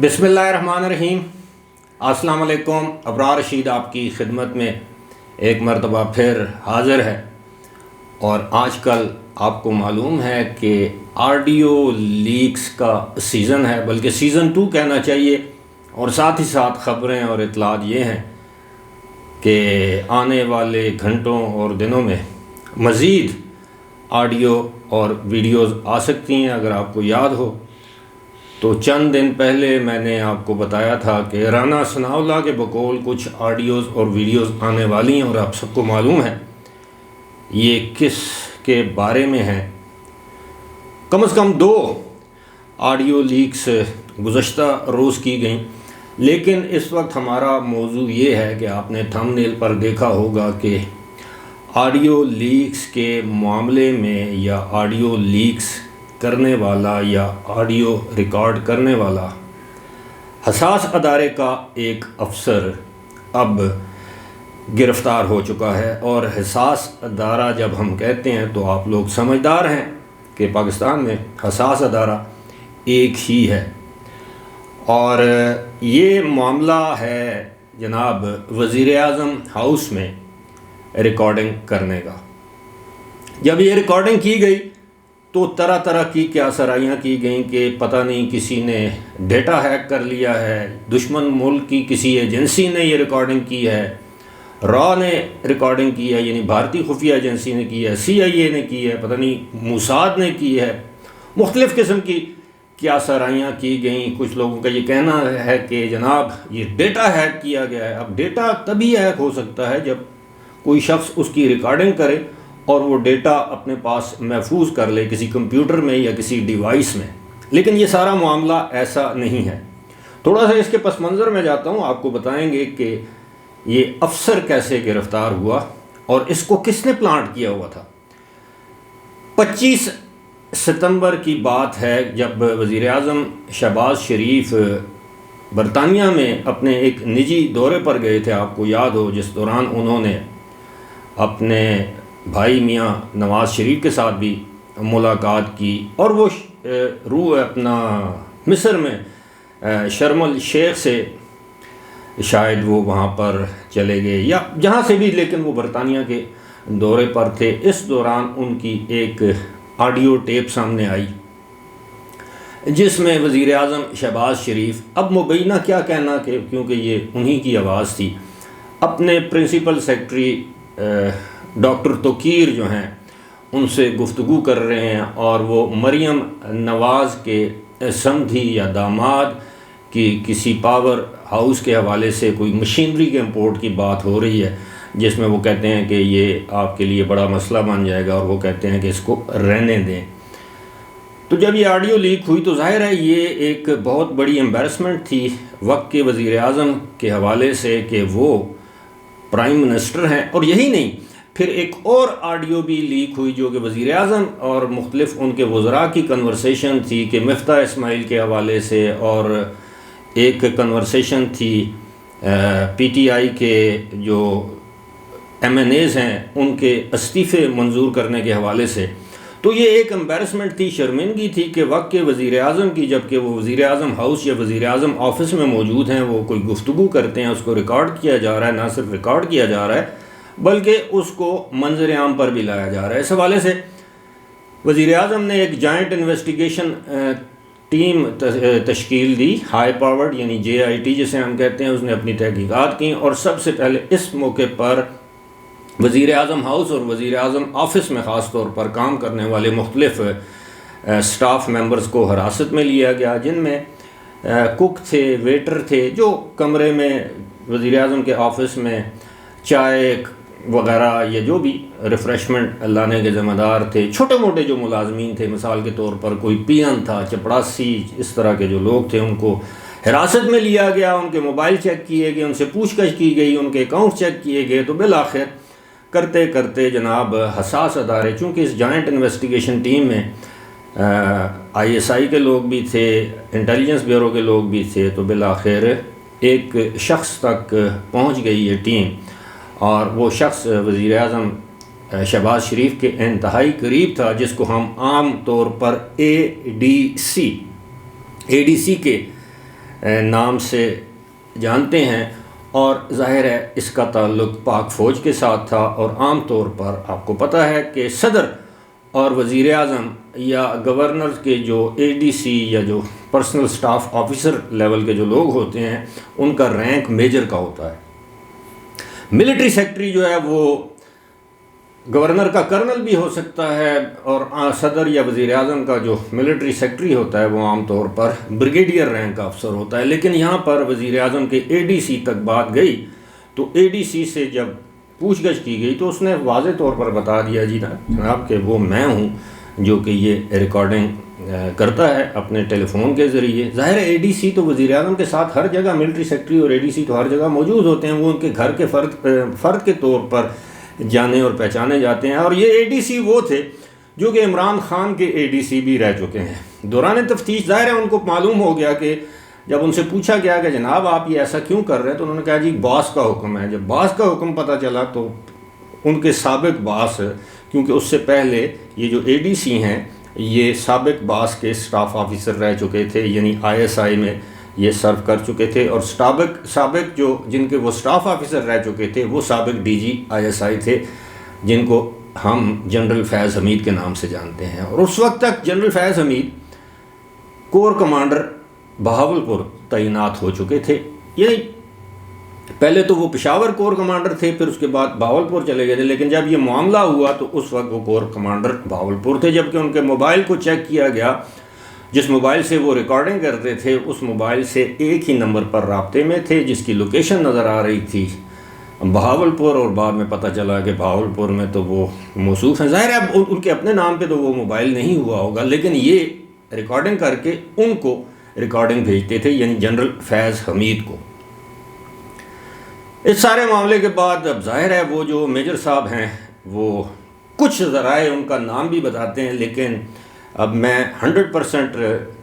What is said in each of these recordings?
بسم اللہ الرحمن الرحیم۔ السلام علیکم۔ ابرار رشید آپ کی خدمت میں ایک مرتبہ پھر حاضر ہے، اور آج کل آپ کو معلوم ہے کہ آڈیو لیکس کا سیزن ہے، بلکہ سیزن 2 کہنا چاہیے، اور ساتھ ہی ساتھ خبریں اور اطلاعات یہ ہیں کہ آنے والے گھنٹوں اور دنوں میں مزید آڈیو اور ویڈیوز آ سکتی ہیں۔ اگر آپ کو یاد ہو تو چند دن پہلے میں نے آپ کو بتایا تھا کہ رانا ثناء اللہ کے بقول کچھ آڈیوز اور ویڈیوز آنے والی ہیں، اور آپ سب کو معلوم ہے یہ کس کے بارے میں ہیں۔ کم از کم 2 آڈیو لیکس گزشتہ روز کی گئیں، لیکن اس وقت ہمارا موضوع یہ ہے کہ آپ نے تھمب نیل پر دیکھا ہوگا کہ آڈیو لیکس کے معاملے میں یا آڈیو لیکس کرنے والا یا آڈیو ریکارڈ کرنے والا حساس ادارے کا ایک افسر اب گرفتار ہو چکا ہے۔ اور حساس ادارہ جب ہم کہتے ہیں تو آپ لوگ سمجھدار ہیں کہ پاکستان میں حساس ادارہ ایک ہی ہے، اور یہ معاملہ ہے جناب وزیر اعظم ہاؤس میں ریکارڈنگ کرنے کا۔ جب یہ ریکارڈنگ کی گئی تو طرح طرح کی کیا سرائیاں کی گئیں کہ پتہ نہیں کسی نے ڈیٹا ہیک کر لیا ہے، دشمن ملک کی کسی ایجنسی نے یہ ریکارڈنگ کی ہے، را نے ریکارڈنگ کی ہے، یعنی بھارتی خفیہ ایجنسی نے کی ہے، CIA نے کی ہے، پتہ نہیں موساد نے کی ہے، مختلف قسم کی کیا سرائیاں کی گئیں۔ کچھ لوگوں کا یہ کہنا ہے کہ جناب یہ ڈیٹا ہیک کیا گیا ہے۔ اب ڈیٹا تبھی ہیک ہو سکتا ہے جب کوئی شخص اس کی ریکارڈنگ کرے اور وہ ڈیٹا اپنے پاس محفوظ کر لے کسی کمپیوٹر میں یا کسی ڈیوائس میں، لیکن یہ سارا معاملہ ایسا نہیں ہے۔ تھوڑا سا اس کے پس منظر میں جاتا ہوں، آپ کو بتائیں گے کہ یہ افسر کیسے گرفتار ہوا اور اس کو کس نے پلانٹ کیا ہوا تھا۔ 25 ستمبر کی بات ہے جب وزیر اعظم شہباز شریف برطانیہ میں اپنے ایک نجی دورے پر گئے تھے، آپ کو یاد ہو، جس دوران انہوں نے اپنے بھائی میاں نواز شریف کے ساتھ بھی ملاقات کی، اور وہ اپنا مصر میں شرم الشیخ سے شاید وہ وہاں پر چلے گئے یا جہاں سے بھی، لیکن وہ برطانیہ کے دورے پر تھے۔ اس دوران ان کی ایک آڈیو ٹیپ سامنے آئی جس میں وزیر اعظم شہباز شریف، اب مبینہ کیا کہنا کہ کیونکہ یہ انہی کی آواز تھی، اپنے پرنسپل سیکرٹری ڈاکٹر توقیر جو ہیں ان سے گفتگو کر رہے ہیں، اور وہ مریم نواز کے سمدھی یا داماد کی کسی پاور ہاؤس کے حوالے سے کوئی مشینری کے امپورٹ کی بات ہو رہی ہے، جس میں وہ کہتے ہیں کہ یہ آپ کے لیے بڑا مسئلہ بن جائے گا، اور وہ کہتے ہیں کہ اس کو رہنے دیں۔ تو جب یہ آڈیو لیک ہوئی تو ظاہر ہے یہ ایک بہت بڑی امبیرسمنٹ تھی وقت کے وزیر اعظم کے حوالے سے کہ وہ پرائم منسٹر ہیں۔ اور یہی نہیں، پھر ایک اور آڈیو بھی لیک ہوئی جو کہ وزیر اعظم اور مختلف ان کے وزراء کی کنورسیشن تھی کہ مفتاح اسماعیل کے حوالے سے، اور ایک کنورسیشن تھی PTI کے جو MNAs ہیں ان کے استعفے منظور کرنے کے حوالے سے۔ تو یہ ایک امبیرسمنٹ تھی، شرمندگی تھی کہ وقت کے وزیر اعظم کی، جبکہ وہ وزیر اعظم ہاؤس یا وزیر اعظم آفس میں موجود ہیں، وہ کوئی گفتگو کرتے ہیں، اس کو ریکارڈ کیا جا رہا ہے، نہ صرف ریکارڈ کیا جا رہا ہے بلکہ اس کو منظر عام پر بھی لایا جا رہا ہے۔ اس حوالے سے وزیر اعظم نے ایک جوائنٹ انویسٹیگیشن ٹیم تشکیل دی، ہائی پاورڈ یعنی JIT جسے ہم کہتے ہیں، اس نے اپنی تحقیقات کی، اور سب سے پہلے اس موقع پر وزیر اعظم ہاؤس اور وزیر اعظم آفس میں خاص طور پر کام کرنے والے مختلف سٹاف ممبرز کو حراست میں لیا گیا، جن میں کک تھے، ویٹر تھے، جو کمرے میں وزیر اعظم کے آفس میں چائے وغیرہ یا جو بھی ریفریشمنٹ لانے کے ذمہ دار تھے، چھوٹے موٹے جو ملازمین تھے، مثال کے طور پر کوئی پین تھا، چپڑاسی، اس طرح کے جو لوگ تھے، ان کو حراست میں لیا گیا، ان کے موبائل چیک کیے گئے، ان سے پوچھ گچھ کی گئی، ان کے اکاؤنٹ چیک کیے گئے۔ تو بالآخر کرتے کرتے جناب حساس ادارے، چونکہ اس جوائنٹ انویسٹیگیشن ٹیم میں ISI کے لوگ بھی تھے، انٹیلیجنس بیورو کے لوگ بھی تھے، تو بالآخر ایک شخص تک پہنچ گئی یہ ٹیم، اور وہ شخص وزیر اعظم شہباز شریف کے انتہائی قریب تھا، جس کو ہم عام طور پر ADC کے نام سے جانتے ہیں، اور ظاہر ہے اس کا تعلق پاک فوج کے ساتھ تھا۔ اور عام طور پر آپ کو پتہ ہے کہ صدر اور وزیر اعظم یا گورنر کے جو ADC یا جو پرسنل سٹاف آفیسر لیول کے جو لوگ ہوتے ہیں ان کا رینک میجر کا ہوتا ہے۔ ملٹری سیکرٹری جو ہے وہ گورنر کا کرنل بھی ہو سکتا ہے، اور صدر یا وزیر اعظم کا جو ملٹری سیکرٹری ہوتا ہے وہ عام طور پر بریگیڈیئر رینک کا افسر ہوتا ہے۔ لیکن یہاں پر وزیر اعظم کے ADC تک بات گئی تو ADC سے جب پوچھ گچھ کی گئی تو اس نے واضح طور پر بتا دیا جناب کہ وہ میں ہوں جو کہ یہ ریکارڈنگ کرتا ہے اپنے ٹیلی فون کے ذریعے۔ ظاہر ہے ADC تو وزیر اعظم کے ساتھ ہر جگہ، ملٹری سیکرٹری اور ADC تو ہر جگہ موجود ہوتے ہیں، وہ ان کے گھر کے فرد کے طور پر جانے اور پہچانے جاتے ہیں۔ اور یہ ADC وہ تھے جو کہ عمران خان کے ADC بھی رہ چکے ہیں۔ دوران تفتیش ظاہر ہے ان کو معلوم ہو گیا کہ جب ان سے پوچھا گیا کہ جناب آپ یہ ایسا کیوں کر رہے ہیں، تو انہوں نے کہا جی باس کا حکم ہے۔ جب باس کا حکم پتہ چلا تو ان کے سابق باس، کیونکہ اس سے پہلے یہ جو ADC ہیں یہ سابق باس کے سٹاف آفیسر رہ چکے تھے، یعنی ISI میں یہ سرو کر چکے تھے، اور سابق جو جن کے وہ سٹاف آفیسر رہ چکے تھے وہ سابق DG ISI تھے، جن کو ہم جنرل فیض حمید کے نام سے جانتے ہیں۔ اور اس وقت تک جنرل فیض حمید کور کمانڈر بہاولپور تعینات ہو چکے تھے، یعنی پہلے تو وہ پشاور کور کمانڈر تھے، پھر اس کے بعد بہاولپور چلے گئے تھے، لیکن جب یہ معاملہ ہوا تو اس وقت وہ کور کمانڈر بہاولپور تھے۔ جبکہ ان کے موبائل کو چیک کیا گیا، جس موبائل سے وہ ریکارڈنگ کرتے تھے اس موبائل سے ایک ہی نمبر پر رابطے میں تھے جس کی لوکیشن نظر آ رہی تھی بہاولپور، اور بعد میں پتہ چلا کہ بہاولپور میں تو وہ موصوف ہیں۔ ظاہر ہے اب ان کے اپنے نام پہ تو وہ موبائل نہیں ہوا ہوگا، لیکن یہ ریکارڈنگ کر کے ان کو ریکارڈنگ بھیجتے تھے، یعنی جنرل فیض حمید کو۔ اس سارے معاملے کے بعد اب ظاہر ہے وہ جو میجر صاحب ہیں وہ کچھ ذرائع ان کا نام بھی بتاتے ہیں، لیکن اب میں 100%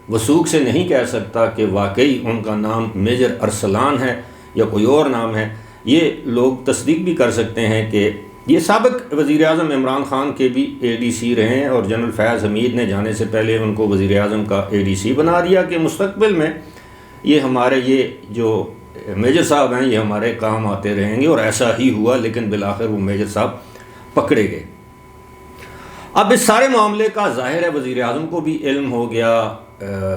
وثوق سے نہیں کہہ سکتا کہ واقعی ان کا نام میجر ارسلان ہے یا کوئی اور نام ہے۔ یہ لوگ تصدیق بھی کر سکتے ہیں کہ یہ سابق وزیر اعظم عمران خان کے بھی ADC رہے ہیں، اور جنرل فیض حمید نے جانے سے پہلے ان کو وزیر اعظم کا ADC بنا دیا کہ مستقبل میں یہ ہمارے یہ جو میجر صاحب ہیں یہ ہمارے کام آتے رہیں گے، اور ایسا ہی ہوا، لیکن بالآخر وہ میجر صاحب پکڑے گئے۔ اب اس سارے معاملے کا ظاہر ہے وزیر اعظم کو بھی علم ہو گیا،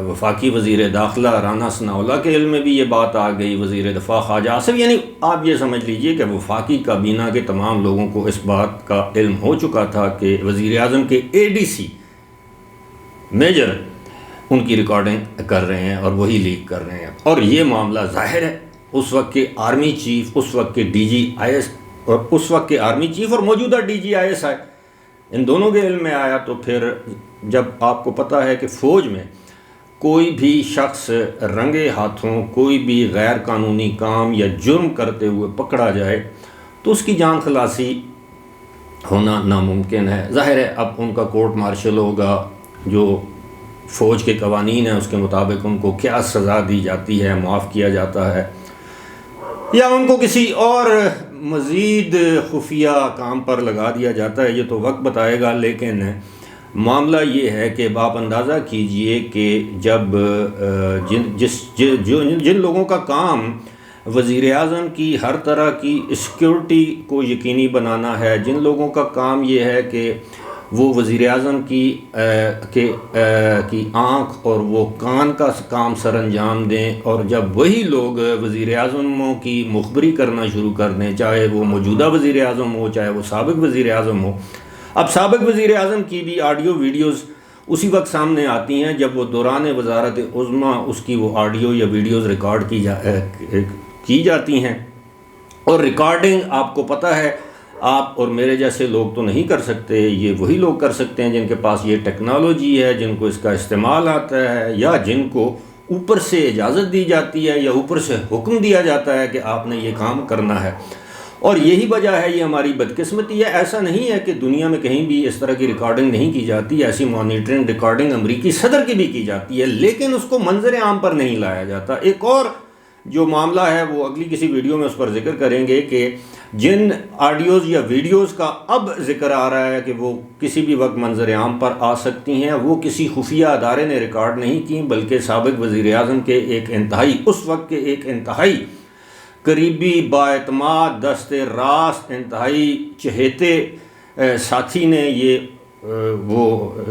وفاقی وزیر داخلہ رانا ثناءاللہ کے علم میں بھی یہ بات آ گئی، وزیر دفاع خواجہ آصف، یعنی آپ یہ سمجھ لیجئے کہ وفاقی کابینہ کے تمام لوگوں کو اس بات کا علم ہو چکا تھا کہ وزیر اعظم کے ADC میجر ان کی ریکارڈنگ کر رہے ہیں اور وہی لیک کر رہے ہیں۔ اور یہ معاملہ ظاہر ہے اس وقت کے آرمی چیف، اس وقت کے DG IS اور اس وقت کے آرمی چیف اور موجودہ DG ISI ان دونوں کے علم میں آیا۔ تو پھر جب آپ کو پتہ ہے کہ فوج میں کوئی بھی شخص رنگے ہاتھوں کوئی بھی غیر قانونی کام یا جرم کرتے ہوئے پکڑا جائے تو اس کی جان خلاصی ہونا ناممکن ہے۔ ظاہر ہے اب ان کا کورٹ مارشل ہوگا، جو فوج کے قوانین ہیں اس کے مطابق ان کو کیا سزا دی جاتی ہے، معاف کیا جاتا ہے یا ان کو کسی اور مزید خفیہ کام پر لگا دیا جاتا ہے، یہ تو وقت بتائے گا۔ لیکن معاملہ یہ ہے کہ آپ اندازہ کیجئے کہ جب جن لوگوں کا کام وزیر اعظم کی ہر طرح کی سیکیورٹی کو یقینی بنانا ہے، جن لوگوں کا کام یہ ہے کہ وہ وزیر اعظم کی آنکھ اور وہ کان کا کام سر انجام دیں، اور جب وہی لوگ وزیر اعظموں کی مخبری کرنا شروع کر دیں، چاہے وہ موجودہ وزیر اعظم ہو چاہے وہ سابق وزیر اعظم ہو۔ اب سابق وزیر اعظم کی بھی آڈیو ویڈیوز اسی وقت سامنے آتی ہیں جب وہ دوران وزارت عظمیٰ اس کی وہ آڈیو یا ویڈیوز ریکارڈ کی جاتی ہیں، اور ریکارڈنگ آپ کو پتہ ہے آپ اور میرے جیسے لوگ تو نہیں کر سکتے، یہ وہی لوگ کر سکتے ہیں جن کے پاس یہ ٹیکنالوجی ہے، جن کو اس کا استعمال آتا ہے، یا جن کو اوپر سے اجازت دی جاتی ہے یا اوپر سے حکم دیا جاتا ہے کہ آپ نے یہ کام کرنا ہے۔ اور یہی وجہ ہے، یہ ہماری بدقسمتی ہے۔ ایسا نہیں ہے کہ دنیا میں کہیں بھی اس طرح کی ریکارڈنگ نہیں کی جاتی، ایسی مانیٹرنگ ریکارڈنگ امریکی صدر کی بھی کی جاتی ہے، لیکن اس کو منظر عام پر نہیں لایا جاتا۔ ایک اور جو معاملہ ہے وہ اگلی کسی ویڈیو میں اس پر ذکر کریں گے کہ جن آڈیوز یا ویڈیوز کا اب ذکر آ رہا ہے کہ وہ کسی بھی وقت منظر عام پر آ سکتی ہیں، وہ کسی خفیہ ادارے نے ریکارڈ نہیں کی، بلکہ سابق وزیر اعظم کے اس وقت کے ایک انتہائی قریبی، بااعتماد، دست راست، انتہائی چہیتے ساتھی نے وہ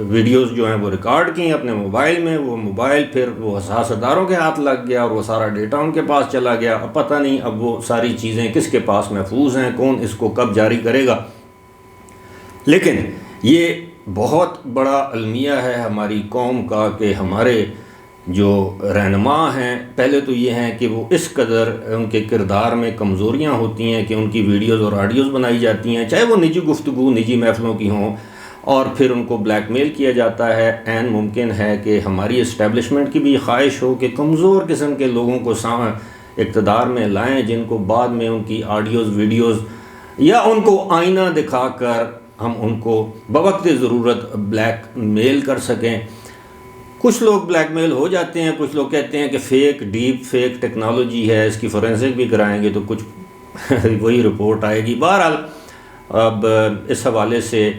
ویڈیوز جو ہیں وہ ریکارڈ کی اپنے موبائل میں۔ وہ موبائل پھر وہ حساس اداروں کے ہاتھ لگ گیا اور وہ سارا ڈیٹا ان کے پاس چلا گیا۔ اب پتہ نہیں اب وہ ساری چیزیں کس کے پاس محفوظ ہیں، کون اس کو کب جاری کرے گا۔ لیکن یہ بہت بڑا المیہ ہے ہماری قوم کا کہ ہمارے جو رہنما ہیں، پہلے تو یہ ہیں کہ وہ اس قدر ان کے کردار میں کمزوریاں ہوتی ہیں کہ ان کی ویڈیوز اور آڈیوز بنائی جاتی ہیں، چاہے وہ نجی گفتگو، نجی محفلوں کی ہوں، اور پھر ان کو بلیک میل کیا جاتا ہے۔ عین ممکن ہے کہ ہماری اسٹیبلشمنٹ کی بھی خواہش ہو کہ کمزور قسم کے لوگوں کو اقتدار میں لائیں، جن کو بعد میں ان کی آڈیوز، ویڈیوز یا ان کو آئینہ دکھا کر ہم ان کو بوقت ضرورت بلیک میل کر سکیں۔ کچھ لوگ بلیک میل ہو جاتے ہیں، کچھ لوگ کہتے ہیں کہ ڈیپ فیک ٹیکنالوجی ہے، اس کی فورینسک بھی کرائیں گے تو کچھ وہی رپورٹ آئے گی۔ بہرحال اب اس حوالے سے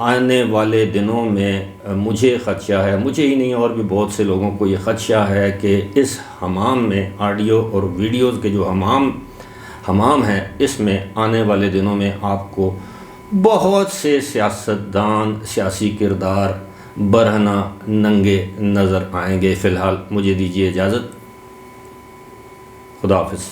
آنے والے دنوں میں مجھے خدشہ ہے، مجھے ہی نہیں اور بھی بہت سے لوگوں کو یہ خدشہ ہے کہ اس حمام میں، آڈیو اور ویڈیوز کے جو حمام ہے، اس میں آنے والے دنوں میں آپ کو بہت سے سیاستدان، سیاسی کردار برہنہ ننگے نظر آئیں گے۔ فی الحال مجھے دیجیے اجازت، خدا حافظ۔